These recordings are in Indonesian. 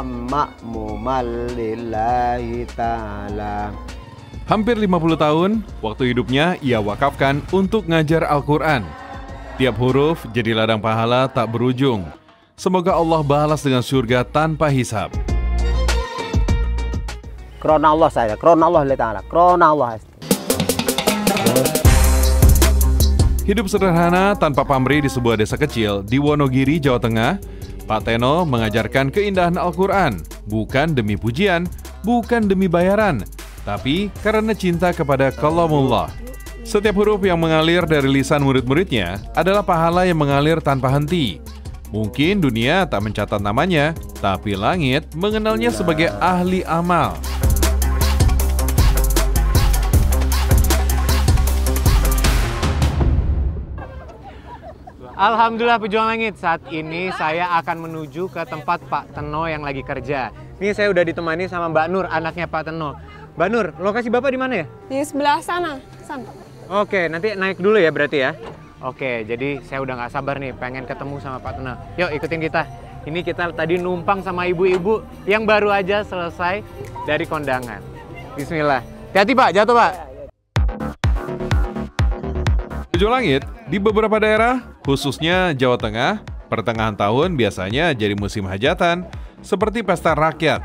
ma'muman lillahi ta'ala. Hampir 50 tahun, waktu hidupnya ia wakafkan untuk ngajar Al-Quran. Tiap huruf jadi ladang pahala tak berujung. Semoga Allah balas dengan surga tanpa hisab. Krona Allah saya, krona Allah lillahi ta'ala, krona Allah. Hidup sederhana tanpa pamrih di sebuah desa kecil di Wonogiri, Jawa Tengah, Pak Teno mengajarkan keindahan Al-Quran, bukan demi pujian, bukan demi bayaran, tapi karena cinta kepada kalamullah. Setiap huruf yang mengalir dari lisan murid-muridnya adalah pahala yang mengalir tanpa henti. Mungkin dunia tak mencatat namanya, tapi langit mengenalnya sebagai ahli amal. Alhamdulillah pejuang langit, saat ini saya akan menuju ke tempat Pak Teno yang lagi kerja. Ini saya udah ditemani sama Mbak Nur, anaknya Pak Teno. Mbak Nur, lokasi Bapak di mana ya? Di sebelah sana. Oke, nanti naik dulu ya berarti ya? Oke, jadi saya udah nggak sabar nih pengen ketemu sama Pak Teno. Yuk ikutin kita. Ini kita tadi numpang sama ibu-ibu yang baru aja selesai dari kondangan. Bismillah. Hati-hati Pak, jatuh Pak. Pejuang langit, di beberapa daerah, khususnya Jawa Tengah, pertengahan tahun biasanya jadi musim hajatan, seperti pesta rakyat.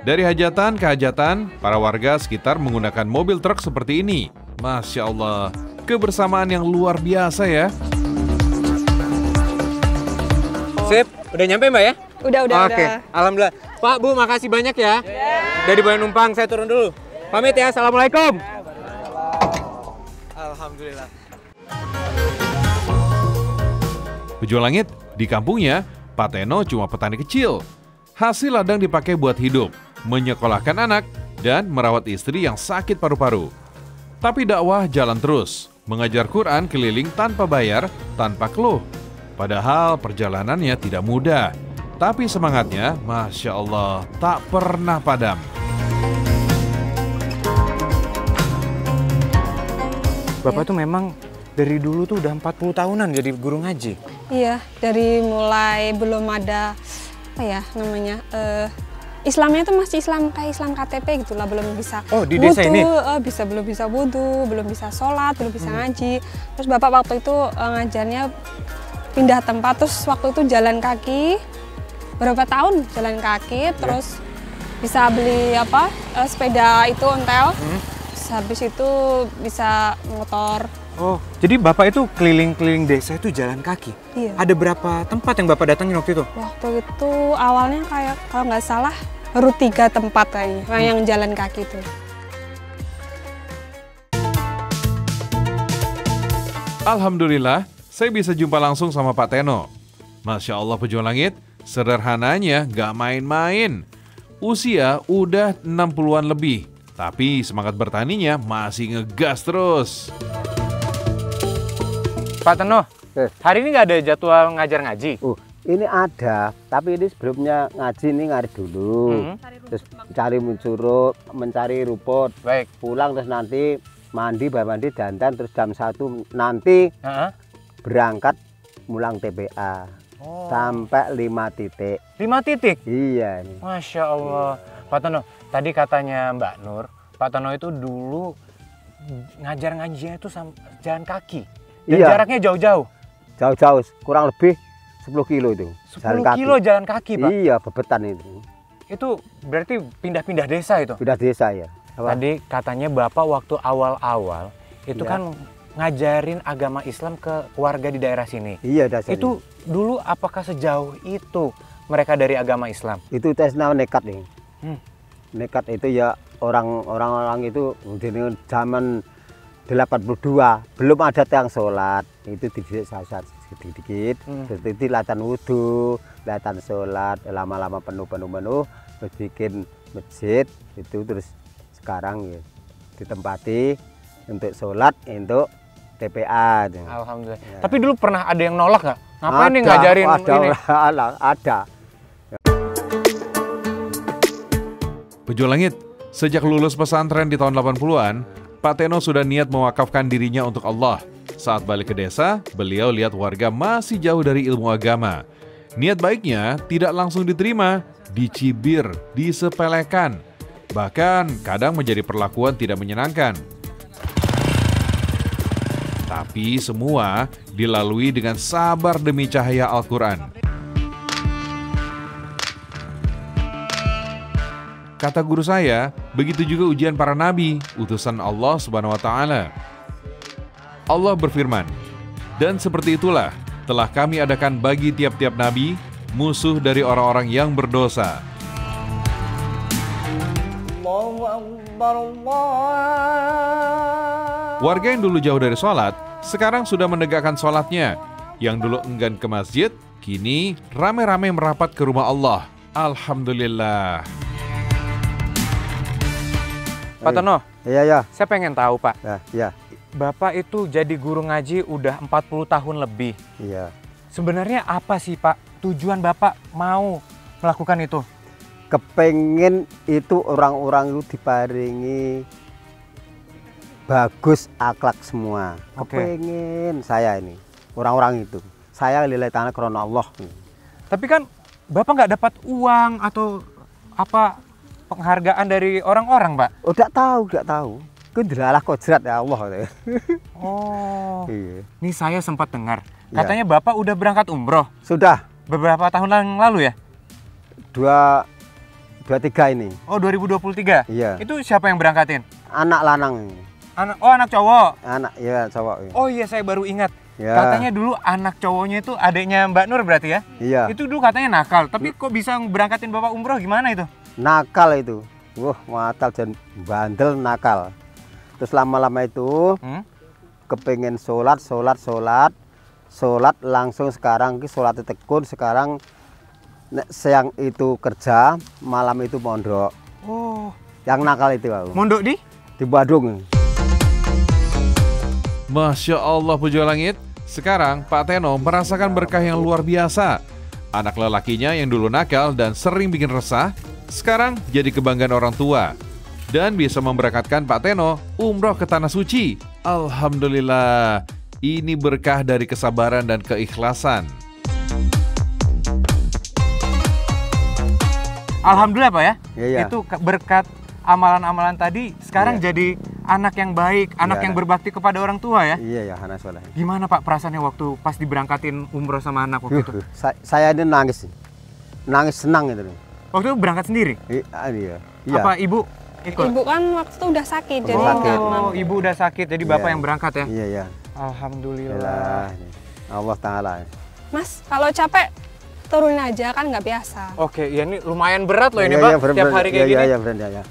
Dari hajatan ke hajatan, para warga sekitar menggunakan mobil truk seperti ini. Masya Allah, kebersamaan yang luar biasa ya. Sip, udah nyampe Mbak ya? Udah. Oke, alhamdulillah. Pak, Bu, makasih banyak ya. Dari boleh numpang, saya turun dulu. Pamit ya, assalamualaikum. Alhamdulillah. Pejuang langit, di kampungnya, Pak Teno cuma petani kecil. Hasil ladang dipakai buat hidup, menyekolahkan anak, dan merawat istri yang sakit paru-paru. Tapi dakwah jalan terus, mengajar Quran keliling tanpa bayar, tanpa keluh. Padahal perjalanannya tidak mudah, tapi semangatnya, Masya Allah, tak pernah padam. Bapak tuh memang dari dulu tuh udah 40 tahunan jadi guru ngaji. Iya, dari mulai belum ada apa ya namanya Islamnya itu masih Islam kayak Islam KTP gitulah, belum bisa. Oh, di desa ini? Belum bisa wudu, belum bisa sholat, belum bisa ngaji. Terus bapak waktu itu ngajarnya pindah tempat, terus waktu itu jalan kaki berapa tahun jalan kaki, terus bisa beli sepeda itu ontel. Habis itu bisa motor. Oh, jadi Bapak itu keliling-keliling desa itu jalan kaki? Iya. Ada berapa tempat yang Bapak datangin waktu itu? Waktu itu awalnya kayak kalau nggak salah baru 3 tempat kayaknya yang jalan kaki itu. Alhamdulillah, saya bisa jumpa langsung sama Pak Teno. Masya Allah pejuang langit, sederhananya nggak main-main. Usia udah 60-an lebih, tapi semangat bertaninya masih ngegas terus. Pak Teno, hari ini nggak ada jadwal ngajar ngaji? Ini ada, tapi ini sebelumnya ngaji ini ngarit dulu. Terus mencari rumput. Baik. Pulang terus nanti mandi, dandan, terus jam 1 nanti berangkat mulang TPA. Sampai 5 titik. 5 titik? Iya. Ini. Masya Allah. Pak Teno, tadi katanya Mbak Nur, Pak Teno itu dulu ngajar ngajinya itu jalan kaki. Dan jaraknya jauh-jauh? Jauh-jauh, kurang lebih 10 kilo itu. 10 kilo jalan kaki, Pak? Iya, bebetan itu. Itu berarti pindah-pindah desa itu? Pindah desa ya. Tadi katanya Bapak waktu awal-awal itu kan ngajarin agama Islam ke warga di daerah sini. Iya, dasarnya. Itu dulu apakah sejauh itu mereka dari agama Islam? Itu tesnya nekat nih. Nekat itu ya orang-orang itu di zaman 82 belum ada yang sholat, itu dididik sedikit, terus itu latihan wudhu, latihan sholat, lama-lama penuh, terus bikin masjid itu, terus sekarang ya ditempati untuk sholat, untuk TPA. Alhamdulillah. Ya. Tapi dulu pernah ada yang nolak nggak? Ngapain nih ngajarin ini? Ada. Pejuang langit, sejak lulus pesantren di tahun 80-an, Pak Teno sudah niat mewakafkan dirinya untuk Allah. Saat balik ke desa, beliau lihat warga masih jauh dari ilmu agama. Niat baiknya tidak langsung diterima, dicibir, disepelekan, bahkan kadang menjadi perlakuan tidak menyenangkan. Tapi semua dilalui dengan sabar demi cahaya Al-Quran. Kata guru saya, begitu juga ujian para nabi, utusan Allah Subhanahu wa Ta'ala. Allah berfirman, "Dan seperti itulah telah kami adakan bagi tiap-tiap nabi musuh dari orang-orang yang berdosa." Warga yang dulu jauh dari sholat, sekarang sudah menegakkan sholatnya. Yang dulu enggan ke masjid, kini rame-rame merapat ke rumah Allah. Alhamdulillah. Pak Tono, Iya, ya. saya pengen tahu Pak, Ya. Bapak itu jadi guru ngaji udah 40 tahun lebih. Iya. Sebenarnya apa sih Pak tujuan Bapak mau melakukan itu? Kepengen itu orang-orang itu diparingi bagus akhlak semua. Oke. Kepengen saya ini orang-orang itu. Saya lillahi ta'ala karena Allah. Tapi kan Bapak nggak dapat uang atau apa penghargaan dari orang-orang, Pak? Oh, tidak tahu. Ku delalah kodrat ya Allah. Oh. Iya. Nih saya sempat dengar, Ya. katanya Bapak udah berangkat umroh Sudah beberapa tahun yang lalu ya? 23 ini. Oh, 2023? Iya. Itu siapa yang berangkatin? Anak lanang. Anak cowok. Anak ya cowok. Oh iya, saya baru ingat. Ya. Katanya dulu anak cowoknya itu adiknya Mbak Nur berarti ya? Iya. Itu dulu katanya nakal, tapi kok bisa berangkatin Bapak umroh gimana itu? Nakal itu. Wah, matal dan bandel nakal. Terus lama-lama itu kepengen sholat langsung sekarang sholat tekun, sekarang siang itu kerja, malam itu mondok. Oh, Yang nakal itu aku. mondok di? Di Badung. Masya Allah, puji langit. Sekarang Pak Teno merasakan berkah yang luar biasa. Anak lelakinya yang dulu nakal dan sering bikin resah, sekarang jadi kebanggaan orang tua. Dan bisa memberangkatkan Pak Teno umroh ke Tanah Suci. Alhamdulillah, ini berkah dari kesabaran dan keikhlasan. Alhamdulillah Pak ya. Iya. Itu berkat amalan-amalan tadi sekarang Iya. jadi anak yang baik, anak Iya, yang berbakti kepada orang tua ya. Iya ya, anak soleh. Gimana Pak perasaannya waktu pas diberangkatin umroh sama anak waktu itu? Saya ini nangis senang itu. Waktu itu berangkat sendiri? Iya. Apa ibu ikut? Ibu kan waktu itu udah sakit, jadi sakit. nggak Oh, mau. ibu udah sakit jadi bapak Iya. yang berangkat ya? Iya. Alhamdulillah. Allah Ta'ala. Mas, kalau capek turunin aja, kan nggak biasa. Oke, ya ini lumayan berat loh ini Iya, Pak, bener, tiap hari kayak gini. Iya, bener, ya.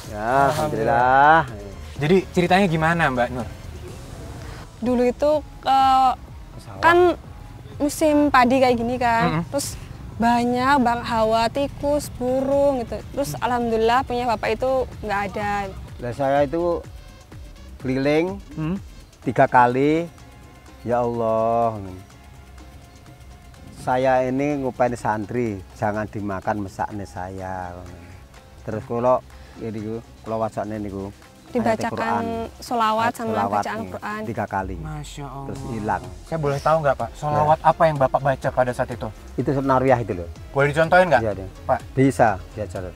Ya, alhamdulillah. Jadi ceritanya gimana Mbak Nur? Dulu itu kan musim padi kayak gini kan, terus banyak hawa, tikus, burung gitu. Terus alhamdulillah punya bapak itu nggak ada. Nah, saya itu keliling 3 kali. Ya Allah. Saya ini ngupain santri, jangan dimakan mesakne saya. Terus kalau wacane niku Dibacakan sholawat sama bacaan Quran 3 kali. Masya Allah. Terus hilang. Saya boleh tahu nggak Pak, sholawat apa yang Bapak baca pada saat itu? Itu nariyah itu loh. Boleh dicontohin nggak Iya, deh. Pak? Bisa, diajar.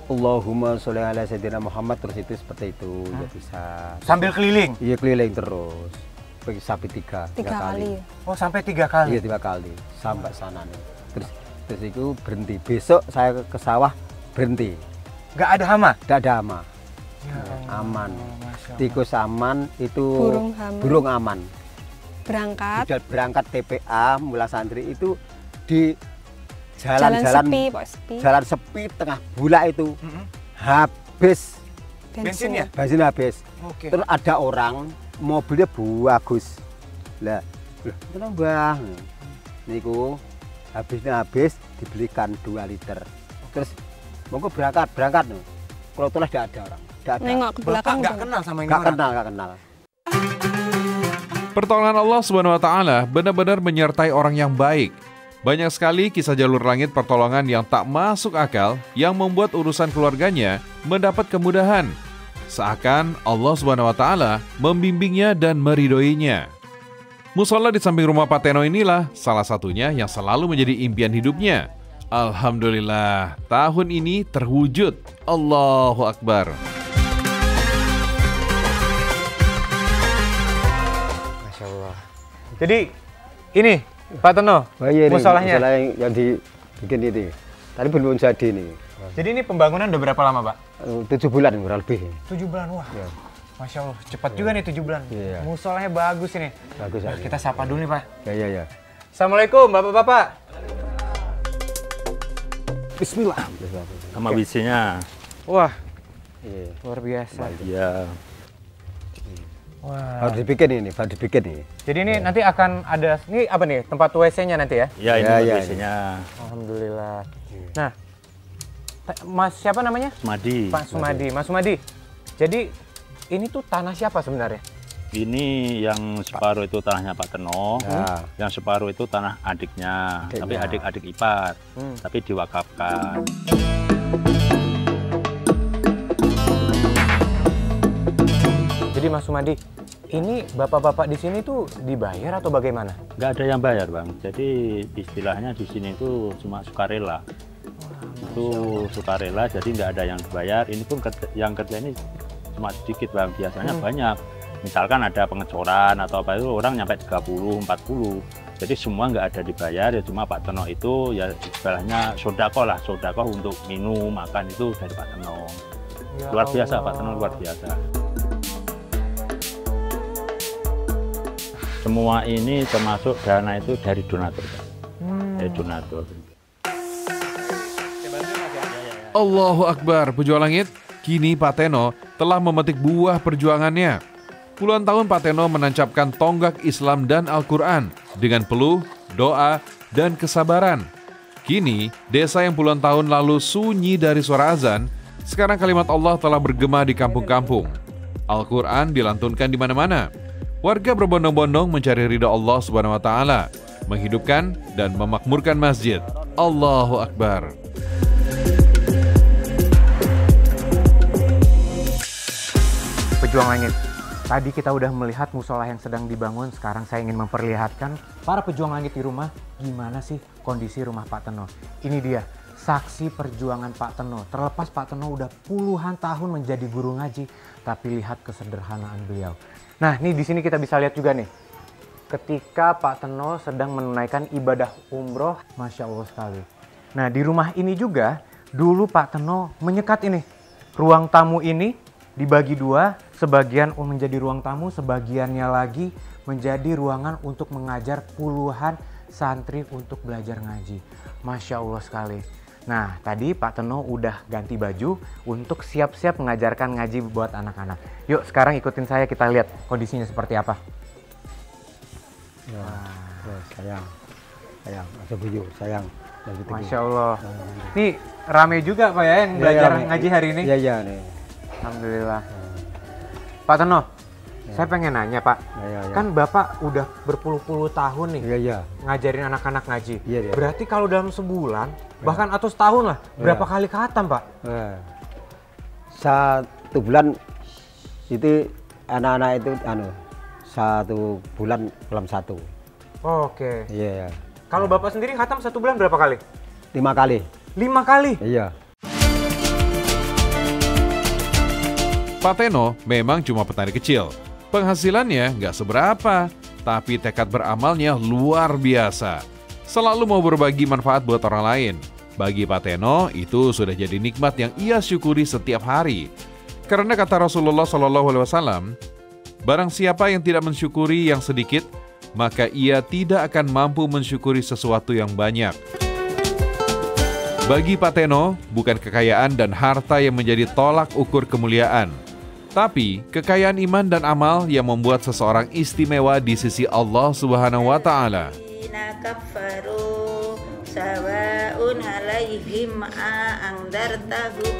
Allahumma sholli ala sayyidina Muhammad, terus itu seperti itu, ya bisa. Sambil keliling? Iya, keliling terus. Bagi sapi 3 kali. Oh sampai 3 kali? Iya, 3 kali sampai sana nih. Terus itu berhenti. Besok saya ke sawah berhenti. Nggak ada hama? Tidak ada hama. Ya Allah, Aman. Masya Allah. Tikus aman, itu Burung burung aman. Berangkat, Sudah berangkat TPA mula santri itu di jalan jalan-jalan sepi, pokoknya sepi. jalan sepi tengah bulak itu habis Bensin ya? bensin habis. Oke. Terus ada orang mobilnya bagus. Lah, kenapa Bang? Niku habis dibelikan 2 liter. Terus monggo berangkat nih. Kalau tulis tidak ada orang. Tidak ada. Nengok ke Bapak belakang nggak tuh. kenal sama ini Nggak orang? kenal. Pertolongan Allah Subhanahu wa Ta'ala benar-benar menyertai orang yang baik. Banyak sekali kisah jalur langit pertolongan yang tak masuk akal yang membuat urusan keluarganya mendapat kemudahan. Seakan Allah Subhanahu wa Ta'ala membimbingnya dan meridhoinya. Musola di samping rumah Pak Teno inilah salah satunya yang selalu menjadi impian hidupnya. Alhamdulillah, tahun ini terwujud. Allahu Akbar. Masya Allah. Jadi ini Pak Teno, Oh iya, musolahnya. musola yang dibikin ini. Tadi belum jadi nih. Jadi ini pembangunan udah berapa lama, Pak? 7 bulan kurang lebih. 7 bulan, wah. Ya. Masya Allah, cepat juga nih 7 bulan. Iya. Musolahnya bagus ini. Bagus Nah, aja. kita sapa dulu nih, Pak. Ya. Assalamualaikum, Bapak-Bapak. Bismillah. Sama bisinya. Wah, Iya. luar biasa. Iya. Wah. Harus dibikin ini, harus dibikin ini. Jadi ini nanti akan ada, ini apa nih, tempat WC-nya nanti ya? Ya, ini Ya, bisinya. Alhamdulillah. Nah, Mas siapa namanya? Sumadi. Pak Sumadi. Mas Sumadi, jadi ini tuh tanah siapa sebenarnya? Ini yang separuh itu tanahnya Pak Teno, Ya. yang separuh itu tanah adiknya, Adiknya. tapi adik-adik ipar, Hmm. tapi diwakafkan. Jadi Mas Sumadi, ini bapak-bapak di sini tuh dibayar atau bagaimana? Nggak ada yang bayar, Bang. Jadi istilahnya di sini itu cuma sukarela. Itu sukarela, jadi nggak ada yang dibayar. Ini pun yang kerja ini cuma sedikit, Bang. Biasanya banyak. Misalkan ada pengecoran atau apa itu orang nyampe 30, 40. Jadi semua nggak ada dibayar, ya cuma Pak Teno itu ya istilahnya sodako lah, sodako untuk minum, makan itu dari Pak Teno. Ya Luar biasa, Allah. Pak Teno luar biasa. Semua ini termasuk dana itu dari donatur, Pak. Dari donatur. Allahu Akbar, pejuang langit. Kini Pak Teno telah memetik buah perjuangannya. Puluhan tahun Pak Teno menancapkan tonggak Islam dan Al-Quran dengan peluh, doa, dan kesabaran. Kini, desa yang puluhan tahun lalu sunyi dari suara azan, sekarang kalimat Allah telah bergema di kampung-kampung. Al-Quran dilantunkan di mana-mana. Warga berbondong-bondong mencari ridha Allah Subhanahu wa Ta'ala, menghidupkan dan memakmurkan masjid. Allahu Akbar. Pejuang langit. Tadi kita udah melihat musola yang sedang dibangun, sekarang saya ingin memperlihatkan para pejuang langit di rumah gimana sih kondisi rumah Pak Teno. Ini dia, saksi perjuangan Pak Teno. Terlepas Pak Teno udah puluhan tahun menjadi guru ngaji, tapi lihat kesederhanaan beliau. Nah, nih di sini kita bisa lihat juga nih. Ketika Pak Teno sedang menunaikan ibadah umroh, Masya Allah sekali. Nah, di rumah ini juga, dulu Pak Teno menyekat ini. Ruang tamu ini dibagi dua, sebagian menjadi ruang tamu, sebagiannya lagi menjadi ruangan untuk mengajar puluhan santri untuk belajar ngaji. Masya Allah sekali. Nah, tadi Pak Teno udah ganti baju untuk siap-siap mengajarkan ngaji buat anak-anak. Yuk, sekarang ikutin saya, kita lihat kondisinya seperti apa. Ya. Sayang. Ada buyut, sayang. Masya Allah. Ini rame juga Pak ya yang belajar ngaji hari ini? Iya nih. Alhamdulillah. Pak Teno, saya pengen nanya Pak. Ya. Kan Bapak udah berpuluh-puluh tahun nih Iya. ngajarin anak-anak ngaji. Iya. Berarti kalau dalam sebulan, bahkan atau setahun lah, berapa kali khatam Pak? Satu bulan itu anak-anak itu 1 bulan dalam 1. Oke. Iya. Kalau Bapak sendiri khatam satu bulan berapa kali? 5 kali. 5 kali? Iya. Pak Teno memang cuma petani kecil. Penghasilannya nggak seberapa, tapi tekad beramalnya luar biasa. Selalu mau berbagi manfaat buat orang lain. Bagi Pak Teno, itu sudah jadi nikmat yang ia syukuri setiap hari. Karena kata Rasulullah SAW, barang siapa yang tidak mensyukuri yang sedikit, maka ia tidak akan mampu mensyukuri sesuatu yang banyak. Bagi Pak Teno, bukan kekayaan dan harta yang menjadi tolak ukur kemuliaan, tapi kekayaan iman dan amal yang membuat seseorang istimewa di sisi Allah Subhanahu wa Ta'ala. Kafaru sawaun alaihim a angdartahum